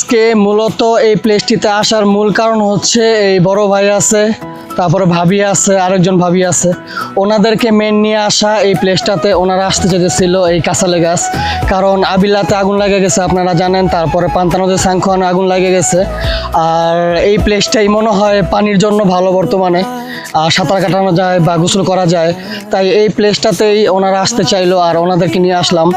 আজকে মূলত এই প্লেসটিতে আসার মূল কারণ হচ্ছে এই বড় ভাই আছে, তারপরে ভাবি আছে, আরেকজন ভাবি আছে, ওনাদেরকে মেন নিয়ে আসা এই প্লেসটাতে। ওনারা আসতে চেয়েছিল এই কাঁচালে গাছ, কারণ আবিলাতে আগুন লেগে গেছে আপনারা জানেন, তারপরে পান্তা নদীর সাংখোয়ানে আগুন লেগে গেছে। আর এই প্লেসটাই মনে হয় পানির জন্য ভালো বর্তমানে, সাঁতার কাটানো যায় বা গোসল করা যায়, তাই এই প্লেসটাতেই ওনারা আসতে চাইলো আর ওনাদেরকে নিয়ে আসলাম।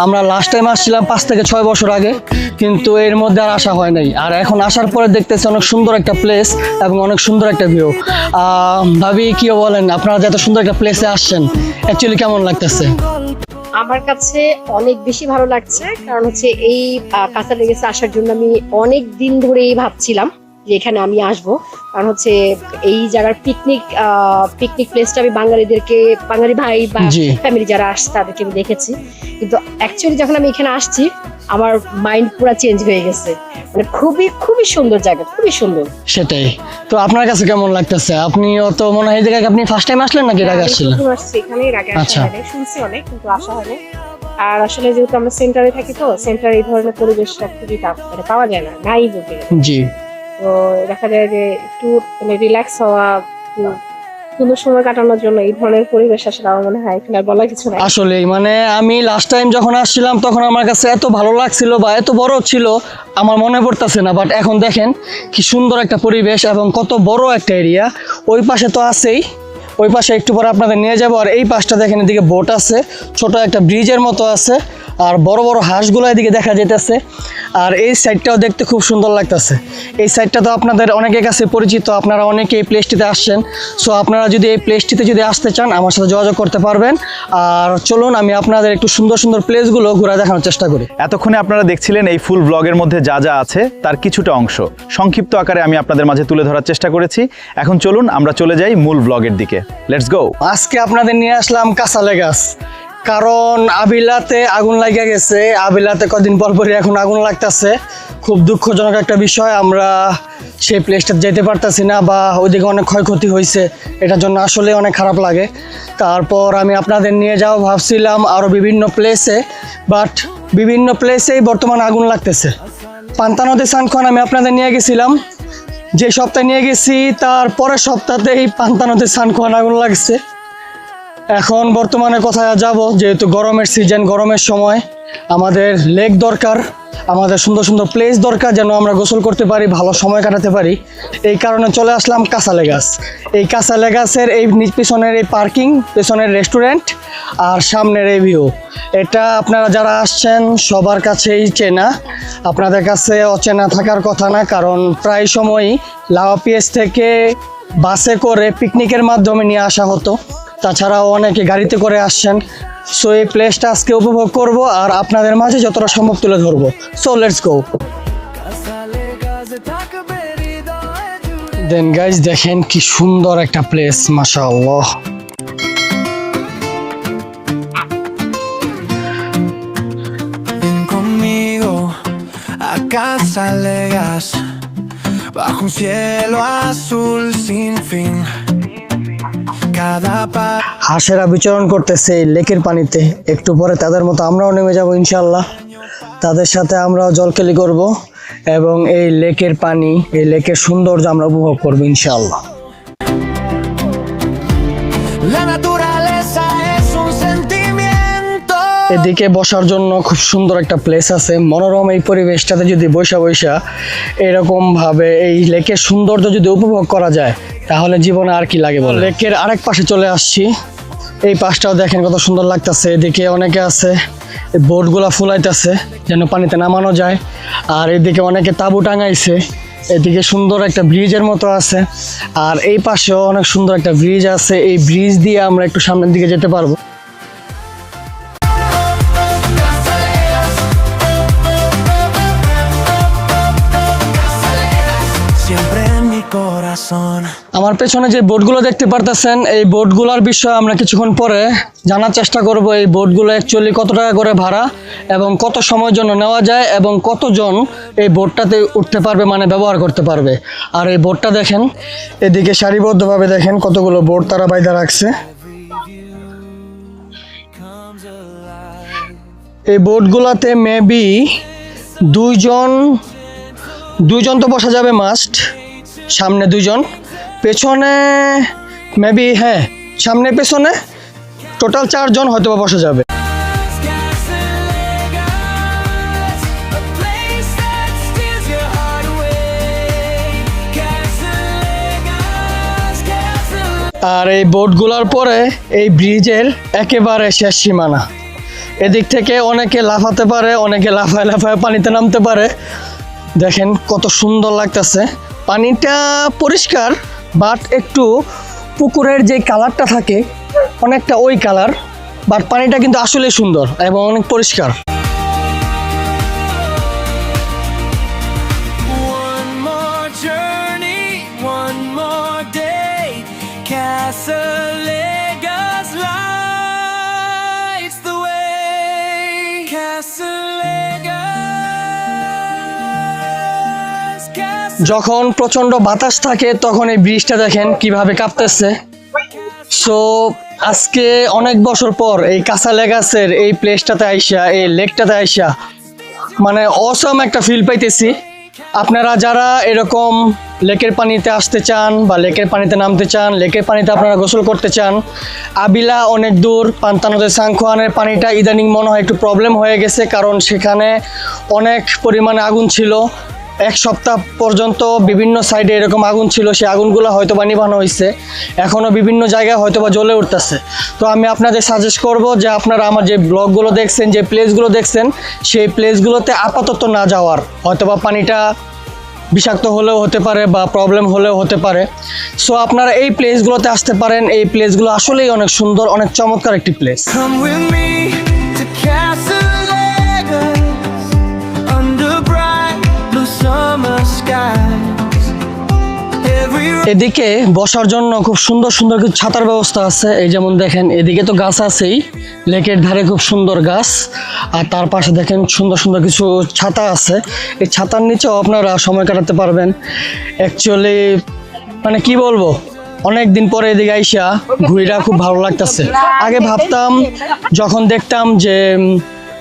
আমরা লাস্ট টাইম আসছিলাম 5 থেকে 6 বছর আগে, কিন্তু এর মধ্যে আর আসা হয় নাই। আর এখন আসার পরে দেখতেছি অনেক সুন্দর একটা প্লেস এবং অনেক সুন্দর একটা ভিউ। ভাবি কি বলেন, আপনারা যে এত সুন্দর একটা প্লেসে আসছেন, অ্যাকচুয়ালি কেমন লাগতেছে? আমার কাছে অনেক বেশি ভালো লাগছে, কারণ হচ্ছে এই কাঁচালে গাছে আসার জন্য আমি অনেক দিন ধরেই ভাবছিলাম যে এখানে আমি আসবো। কারণ হচ্ছে এই জায়গার পিকনিক প্লেসটা আমি বাঙালি ভাই বা ফ্যামিলি যারা আসছে তাদেরকে আমি দেখেছি, কিন্তু অ্যাকচুয়ালি যখন আমি এখানে আসছি আমার মাইন্ড পুরো চেঞ্জ হয়ে গেছে। মানে খুবই খুবই সুন্দর জায়গা, খুবই সুন্দর। সেটাই তো, আপনার কাছে কেমন লাগতেছে? আপনিও তো মনে হয় এই জায়গায় আপনি ফার্স্ট টাইম আসলেন নাকি এর আগে আসছিলেন? এখানে এর আগে আসা হয়নি, শুনছি অনেক কিন্তু আসা হয়নি। আর আসলে যেহেতু আমরা সেন্টারে থাকি, তো সেন্টারে এই ধরনের পরিবেশটা খুবই টাফ, মানে পাওয়া যায় না, নাই বলতে গেলে। জি, তো দেখা যায় যে একটু মানে রিল্যাক্স হওয়া, সুন্দর সময় কাটানোর জন্য এই ধরনের পরিবেশ আসলে আমার মনে হয় এখানে বলা কিছু নাই। আসলে মানে আমি লাস্ট টাইম যখন আসছিলাম তখন আমার কাছে এত ভালো লাগছিল বা এত বড় ছিল আমার মনে পড়তেছে না, বাট এখন দেখেন কি সুন্দর একটা পরিবেশ এবং কত বড় একটা এরিয়া। ওই পাশে তো আছেই, ওই পাশে একটু পরে আপনাদের নিয়ে যাবো। আর এই পাশটা দেখেন, এদিকে বোট আছে, ছোট একটা ব্রিজের মতো আছে, আর বড় বড় হাঁসগুলো এদিকে দেখা যেতেছে। আর এই সাইডটাও দেখতে খুব সুন্দর লাগতেছে। এই সাইডটা তো আপনাদের অনেকের কাছে পরিচিত, আপনারা অনেকে এই প্লেসটিতে আসছেন। সো আপনারা যদি এই প্লেসটিতে যদি আসতে চান আমার সাথে যোগাযোগ করতে পারবেন। আর চলুন আমি আপনাদের একটু সুন্দর সুন্দর প্লেসগুলো ঘুরে দেখানোর চেষ্টা করি। এতক্ষণে আপনারা দেখছিলেন এই ফুল ব্লগের মধ্যে যা যা আছে তার কিছুটা অংশ সংক্ষিপ্ত আকারে আমি আপনাদের মাঝে তুলে ধরার চেষ্টা করেছি। এখন চলুন আমরা চলে যাই মূল ব্লগের দিকে। Let's go. আজকে আপনাদের নিয়ে আসলাম কাঁচালে গাছ, কারণ আবিলাতে আগুন লাগিয়ে গেছে। আবিলাতে কদিন পর পরই এখন আগুন লাগতেছে, খুব দুঃখজনক একটা বিষয়। আমরা সেই প্লেসটা যেতে পারতেছি না বা ওইদিকে অনেক ক্ষয়ক্ষতি হয়েছে, এটার জন্য আসলে অনেক খারাপ লাগে। তারপর আমি আপনাদের নিয়ে যাও ভাবছিলাম আরও বিভিন্ন প্লেসে, বাট বিভিন্ন প্লেসেই বর্তমানে আগুন লাগতেছে। পান্তা নদী সানখন আমি আপনাদের নিয়ে গেছিলাম, যে সপ্তাহে নিয়ে গেছি তার পরের সপ্তাহতেই পান্তা নদীর সানখন আগুন লাগছে। এখন বর্তমানে কোথায় যাব, যেহেতু গরমের সিজন, গরমের সময় আমাদের লেক দরকার, আমাদের সুন্দর সুন্দর প্লেস দরকার যেন আমরা গোসল করতে পারি, ভালো সময় কাটাতে পারি। এই কারণে চলে আসলাম কাঁচালে গাছ। এই কাঁচালে গাছের এই পিছনের এই পার্কিং, পেছনের রেস্টুরেন্ট আর সামনের এই ভিউ, এটা আপনারা যারা আসছেন সবার কাছেই চেনা, আপনাদের কাছে অচেনা থাকার কথা না। কারণ প্রায় সময়ই লাওয়াপিএস থেকে বাসে করে পিকনিকের মাধ্যমে নিয়ে আসা হতো, তাছাড়াও অনেকে গাড়িতে করে আসছেন। সো এই প্লেসটা আজকে উপভোগ করব আর আপনাদের মাঝে যতটা সম্ভব তুলে ধরবো। So let's go. Then guys দেখেন কি সুন্দর একটা প্লেস, মাশাআল্লাহ। Bajo un cielo azul sin fin. হাঁসেরা বিচরণ করতেছে এই লেকের পানিতে, একটু পরে তাদের মতো আমরাও নেমে যাব ইনশাল্লাহ। তাদের সাথে আমরাও জলকেলি করব এবং এই লেকের পানি, এই লেকের সৌন্দর্য আমরা উপভোগ করবো ইনশাল্লাহ। এদিকে বসার জন্য খুব সুন্দর একটা প্লেস আছে, মনোরম এই পরিবেশটাতে যদি বৈশা এরকম ভাবে এই লেকের সৌন্দর্য যদি উপভোগ করা যায় তাহলে জীবনে আর কি লাগে বলে। লেকের আরেক পাশে চলে আসছি, এই পাশটাও দেখেন কত সুন্দর লাগতেছে। এদিকে অনেকে আছে বোটগুলা ফুলাইতেছে যেন পানিতে নামানো যায়, আর এদিকে অনেকে তাঁবু টাঙাইছে। এদিকে সুন্দর একটা ব্রিজের মতো আছে, আর এই পাশেও অনেক সুন্দর একটা ব্রিজ আছে। এই ব্রিজ দিয়ে আমরা একটু সামনের দিকে যেতে পারবো। আমার পেছনে যে বোটগুলো দেখতে পারতেছেন, এই বোটগুলোর বিষয়ে আমরা কিছুক্ষণ পরে জানার চেষ্টা করব। এই বোটগুলো অ্যাকচুয়ালি কত টাকা করে ভাড়া এবং কত সময়ের জন্য নেওয়া যায় এবং কতজন এই বোটটাতে উঠতে পারবে, মানে ব্যবহার করতে পারবে। আর এই বোটটা দেখেন, এদিকে সারিবদ্ধভাবে দেখেন কতগুলো বোট তারা বাইধা রাখছে। এই বোটগুলোতে মেবি 2 জন দুইজন তো বসা যাবে মাস্ট, সামনে দুইজন, পেছনে মেবি, হ্যাঁ সামনে পেছনে টোটাল 4 জন হয়তো বা বসা যাবে। A place that steals your heart away. Castle, আর এই বোটগুলোর পরে এই ব্রিজের একেবারে শেষ সীমানা। এদিক থেকে অনেকে লাফাতে পারে, অনেকে লাফায় লাফায় পানিতে নামতে পারে। দেখেন কত সুন্দর লাগতেছে, পানিটা পরিষ্কার বাট একটু পুকুরের যে কালারটা থাকে অনেকটা ওই কালার, বাট পানিটা কিন্তু আসলে সুন্দর এবং অনেক পরিষ্কার। one more journey, one more day. Castle Lagos lights the way. Castle Lagos, Castle. যখন প্রচণ্ড বাতাস থাকে তখন এই ব্রিজটা দেখেন কিভাবে কাঁপতেছে। সো আজকে অনেক বছর পর এই কাসালেগাসের এই প্লেসটাতে আইসা, এই লেকটাতে আইসা মানে অসম একটা ফিল পাইতেছি। আপনারা যারা এরকম লেকের পানিতে আসতে চান বা লেকের পানিতে নামতে চান, লেকের পানিতে আপনারা গোসল করতে চান, আবিলা অনেক দূর, পান্তা নদের সাংখোয়ানের পানিটা ইদানিং মনে হয় একটু প্রবলেম হয়ে গেছে, কারণ সেখানে অনেক পরিমাণে আগুন ছিল। 1 সপ্তাহ পর্যন্ত বিভিন্ন সাইডে এরকম আগুন ছিল, সেই আগুনগুলো হয়তো বা নিভানো হয়েছে, এখনও বিভিন্ন জায়গায় হয়তো বা জ্বলে উঠতেছে। তো আমি আপনাদের সাজেস্ট করব যে আপনারা আমার যে ব্লগগুলো দেখছেন, যে প্লেসগুলো দেখছেন, সেই প্লেসগুলোতে আপাতত না যাওয়ার। হয়তো বা পানিটা বিষাক্ত হলেও হতে পারে বা প্রবলেম হলেও হতে পারে। সো আপনারা এই প্লেসগুলোতে আসতে পারেন। এই প্লেসগুলো আসলেই অনেক সুন্দর, অনেক চমৎকার একটি place. Come with me to Castle Lagos under bright blue summer skies. Every এদিকে বসার জন্য খুব সুন্দর সুন্দর কিছু ছাতার ব্যবস্থা আছে। এই যেমন দেখেন এদিকে তো গাছ আছেই, লেকের ধারে খুব সুন্দর গাছ, আর তার পাশে দেখেন সুন্দর সুন্দর কিছু ছাতা আছে। এই ছাতার নিচেও আপনারা সময় কাটাতে পারবেন। অ্যাকচুয়ালি মানে কি বলবো, অনেক দিন পরে এদিকে আইসা ঘুরিটা খুব ভালো লাগতেছে। আগে ভাবতাম যখন দেখতাম যে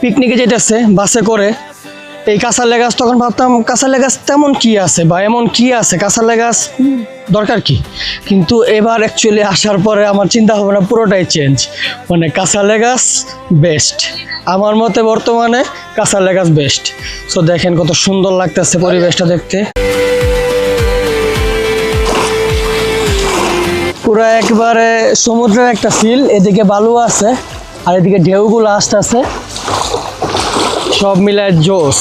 পিকনিকে যেতেছে বাসে করে এই কাঁচালেগাছ, তখন ভাবতাম কাঁচালেগাছ তেমন কি আছে বা এমন কি আছে, কাঁচালেগাছ দরকার কি। কিন্তু এবার অ্যাকচুয়ালি আসার পরে আমার চিন্তা ভাবনা পুরোটাই চেঞ্জ। মানে কাঁচালেগাছ বেস্ট, আমার মতে বর্তমানে কাঁচালেগাছ বেস্ট। সো দেখেন কত সুন্দর লাগতেছে পরিবেশটা দেখতে, পুরো একবারে সমুদ্রের একটা ফিল। এদিকে বালু আছে আর এদিকে ঢেউগুলো আসতেছে, সব মিলায় জোস।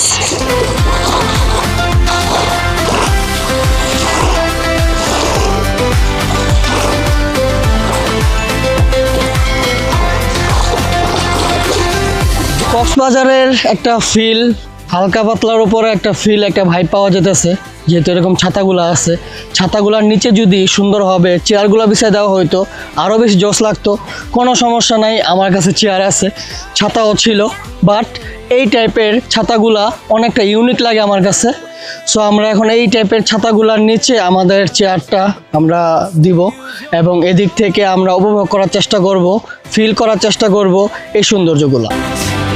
কক্সবাজারের একটা ফিল, হালকা পাতলার উপরে একটা ফিল, একটা ভাইব পাওয়া যেতেছে। যেহেতু এরকম ছাতাগুলো আছে, ছাতাগুলোর নিচে যদি সুন্দরভাবে চেয়ারগুলো বিছিয়ে দেওয়া হইতো আরও বেশি জোস লাগতো। কোনো সমস্যা নাই, আমার কাছে চেয়ার আছে, ছাতাও ছিল, বাট এই টাইপের ছাতাগুলা অনেকটা ইউনিক লাগে আমার কাছে। সো আমরা এখন এই টাইপের ছাতাগুলার নিচে আমাদের চেয়ারটা আমরা দিব এবং এদিক থেকে আমরা উপভোগ করার চেষ্টা করব, ফিল করার চেষ্টা করব এই সৌন্দর্যগুলো।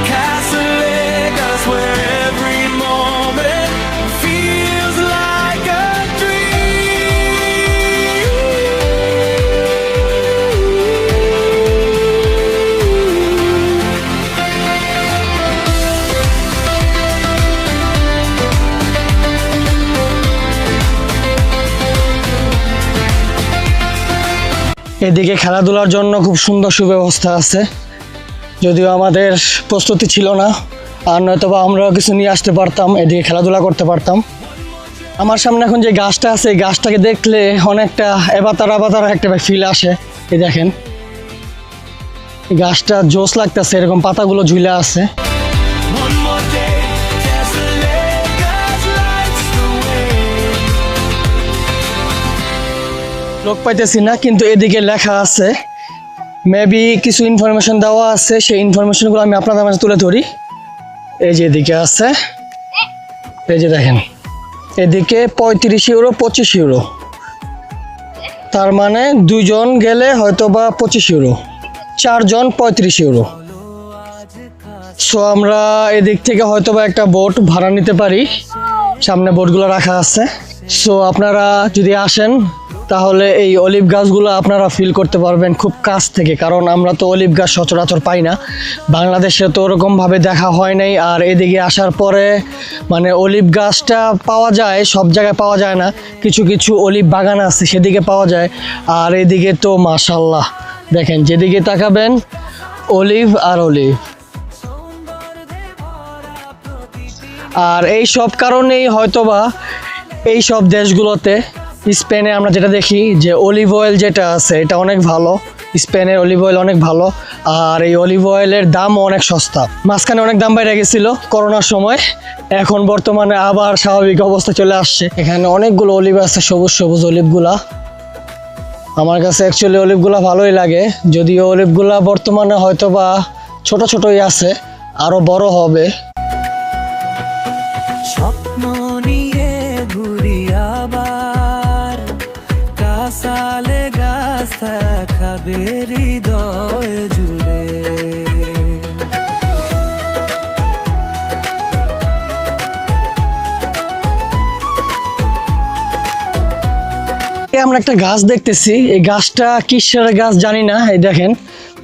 Castle Lagos, where every moment feels like a এদিকে খেলাধুলার জন্য খুব সুন্দর সুব্যবস্থা আছে, যদিও আমাদের প্রস্তুতি ছিল না, আর নয়তো বা আমরাও কিছু নিয়ে আসতে পারতাম, এদিকে খেলাধুলা করতে পারতাম। আমার সামনে এখন যে গাছটা আছে, এই গাছটাকে দেখলে অনেকটা এবাতারা বাতারা একটা ফিল আসে। এই দেখেন এই গাছটা জোস লাগতেছে, এরকম পাতাগুলো ঝুলে আছে। one more day. Castle Lagos lights the way. লোক পাইতেছি না, কিন্তু এদিকে লেখা আছে, মেবি কিছু ইনফরমেশন দেওয়া আছে, সেই ইনফরমেশনগুলো আমি আপনাদের মাঝে তুলে ধরি। এই যে এদিকে আছে, এই যে দেখেন এদিকে 35 ইউরো 25 ইউরো, তার মানে 2 জন গেলে হয়তো বা 25 ইউরো, 4 জন 35 ইউরো। সো আমরা এদিক থেকে হয়তো বা একটা বোট ভাড়া নিতে পারি সামনে বোটগুলো রাখা আছে। সো আপনারা যদি আসেন তাহলে এই অলিভ গাছগুলো আপনারা ফিল করতে পারবেন খুব কাছ থেকে, কারণ আমরা তো অলিভ গাছ সচরাচর পাই না, বাংলাদেশে তো ওরকমভাবে দেখা হয় নাই। আর এদিকে আসার পরে মানে অলিভ গাছটা পাওয়া যায়, সব জায়গায় পাওয়া যায় না, কিছু কিছু অলিভ বাগান আছে সেদিকে পাওয়া যায়। আর এদিকে তো মাশাল্লাহ দেখেন, যেদিকে তাকাবেন অলিভ আর অলিভ। আর এই সব কারণেই হয়তোবা এই সব দেশগুলোতে, স্পেনে আমরা যেটা দেখি যে অলিভ অয়েল যেটা আছে এটা অনেক ভালো, স্পেনের অলিভ অয়েল অনেক ভালো। আর এই অলিভ অয়েলের দামও অনেক সস্তা। মাঝখানে অনেক দাম বেড়ে গেছিল করোনার সময়, এখন বর্তমানে আবার স্বাভাবিক অবস্থা চলে আসছে। এখানে অনেকগুলো অলিভ আছে, সবুজ সবুজ অলিভগুলা। আমার কাছে অ্যাকচুয়ালি অলিভগুলা ভালোই লাগে, যদিও অলিভগুলা বর্তমানে হয়তোবা ছোট ছোটই আছে, আরও বড় হবে। স্বপ্ন নিয়ে ঘুরি আবার, কাসালে গাছ থাকবে হৃদয় জুড়ে। আমরা একটা গাছ দেখতেছি, এই গাছটা কিসের গাছ জানি না। এই দেখেন,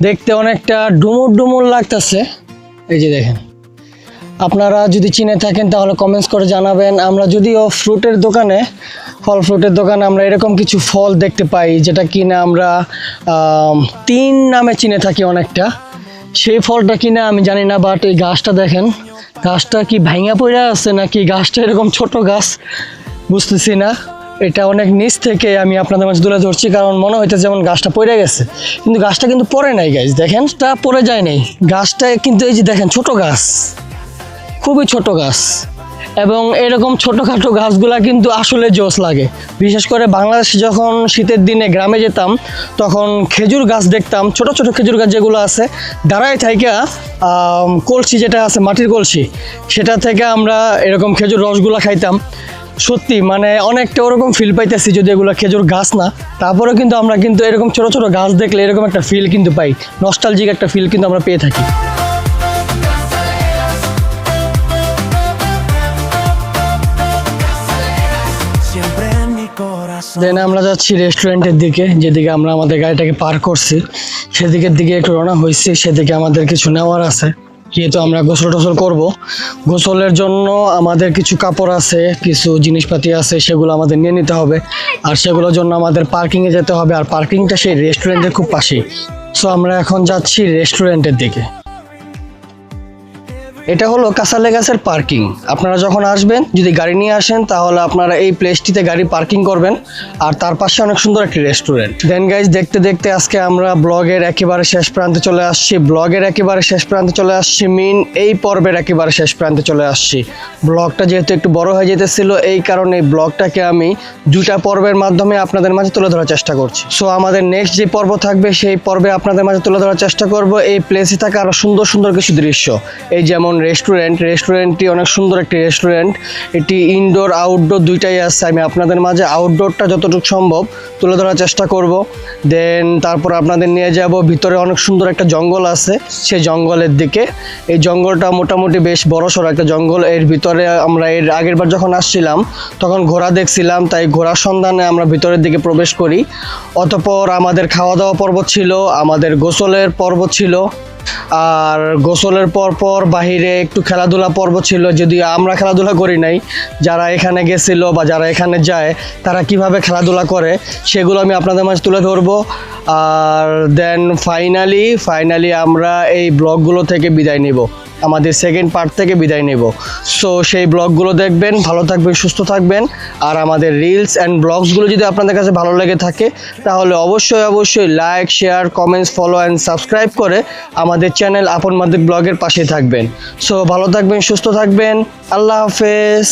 দেখতে অনেকটা ডুমুর ডুমুর লাগতেছে। এই যে দেখেন, আপনারা যদি চিনে থাকেন তাহলে কমেন্টস করে জানাবেন। আমরা যদিও ফ্রুটের দোকানে, ফল ফ্রুটের দোকানে আমরা এরকম কিছু ফল দেখতে পাই যেটা কিনা আমরা তিন নামে চিনে থাকি অনেকটা, সেই ফলটা কিনা আমি জানি না। বাট এই গাছটা দেখেন, গাছটা কি ভাঙা পড়ে আছে নাকি গাছটা এরকম ছোট গাছ বুঝতেছি না। এটা অনেক নিচ থেকে আমি আপনাদের মাঝে তুলে ধরছি, কারণ মনে হইতে যেমন গাছটা পড়ে গেছে, কিন্তু গাছটা কিন্তু পড়ে নাই গাছ, দেখেন তা পড়ে যায় নাই গাছটা, কিন্তু এই যে দেখেন ছোট গাছ, খুবই ছোট গাছ। এবং এরকম ছোটোখাটো গাছগুলা কিন্তু আসলে জোস লাগে। বিশেষ করে বাংলাদেশে যখন শীতের দিনে গ্রামে যেতাম তখন খেজুর গাছ দেখতাম, ছোট ছোট খেজুর গাছ যেগুলো আছে, দাঁড়ায় থাইকা কলসি যেটা আছে মাটির কলসি, সেটা থেকে আমরা এরকম খেজুর রসগুলা খাইতাম। সত্যি মানে অনেকটা ওরকম ফিল পাইতেছি, যদি এগুলো খেজুর গাছ না, তারপরেও কিন্তু আমরা কিন্তু এরকম ছোট ছোট গাছ দেখলে এরকম একটা ফিল কিন্তু পাই, নস্টালজিক একটা ফিল কিন্তু আমরা পেয়ে থাকি। Siempre en mi corazón. দেন আমরা যাচ্ছি রেস্টুরেন্টের দিকে, যেদিকে আমরা আমাদের গাড়িটাকে পার্ক করছি সেদিকের দিকে একটু রওনা হয়েছি। সেদিকে আমাদের কিছু নেওয়ার আছে, যেহেতু আমরা গোসল টোসল করবো। গোসলের জন্য আমাদের কিছু কাপড় আছে, কিছু জিনিসপাতি আছে, সেগুলো আমাদের নিয়ে নিতে হবে। আর সেগুলোর জন্য আমাদের পার্কিংয়ে যেতে হবে, আর পার্কিংটা সেই রেস্টুরেন্টের খুব পাশেই। সো আমরা এখন যাচ্ছি রেস্টুরেন্টের দিকে। এটা হলো কাসালেগাসের পার্কিং। আপনারা যখন আসবেন, যদি গাড়ি নিয়ে আসেন তাহলে আপনারা এই প্লেসটিতে গাড়ি পার্কিং করবেন, আর তার পাশে অনেক সুন্দর একটি রেস্টুরেন্ট। দেন গাইজ, দেখতে দেখতে আজকে আমরা ব্লগের একেবারে শেষ প্রান্তে চলে আসছি। মিন এই পর্বের একেবারে শেষ প্রান্তে চলে আসছি। ব্লগটা যেহেতু একটু বড় হয়ে যেতেছিল, এই কারণে এই ব্লগটাকে আমি দুটা পর্বের মাধ্যমে আপনাদের মাঝে তুলে ধরার চেষ্টা করছি। সো আমাদের নেক্সট যে পর্ব থাকবে সেই পর্বে আপনাদের মাঝে তুলে ধরার চেষ্টা করব এই প্লেসে থাকা আরো সুন্দর সুন্দর কিছু দৃশ্য। এই যেমন রেস্টুরেন্টটি অনেক সুন্দর একটি রেস্টুরেন্ট, এটি ইনডোর আউটডোর দুইটাই আছে। আমি আপনাদের মাঝে আউটডোরটা যতটুকু সম্ভব তুলে ধরার চেষ্টা করব। দেন তারপর আপনাদের নিয়ে যাব ভিতরে, অনেক সুন্দর একটা জঙ্গল আছে, সেই জঙ্গলের দিকে। এই জঙ্গলটা মোটামুটি বেশ বড়সড় একটা জঙ্গল। এর ভিতরে আমরা এর আগের বার যখন আসছিলাম তখন ঘোড়া দেখছিলাম, তাই ঘোড়ার সন্ধানে আমরা ভিতরের দিকে প্রবেশ করি। অতঃপর আমাদের খাওয়া দাওয়া পর্ব ছিল, আমাদের গোসলের পর্ব ছিল, আর গোসলের পর বাহিরে একটু খেলাধুলা পর্ব ছিল। যদিও আমরা খেলাধুলা করি নাই, যারা এখানে গেছিল বা যারা এখানে যায় তারা কিভাবে খেলাধুলা করে সেগুলো আমি আপনাদের মাঝে তুলে ধরবো। আর দেন ফাইনালি আমরা এই ব্লগগুলো থেকে বিদায় নিব, আমাদের সেকেন্ড পার্ট থেকে বিদায় নেব। সো সেই ব্লগগুলো দেখবেন, ভালো থাকবেন, সুস্থ থাকবেন। আর আমাদের রিলস অ্যান্ড ব্লগসগুলো যদি আপনাদের কাছে ভালো লেগে থাকে তাহলে অবশ্যই like, share, comments, follow and subscribe করে আমাদের চ্যানেল আপন মাদিক ব্লগের পাশে থাকবেন। সো ভালো থাকবেন, সুস্থ থাকবেন, আল্লাহ হাফেজ।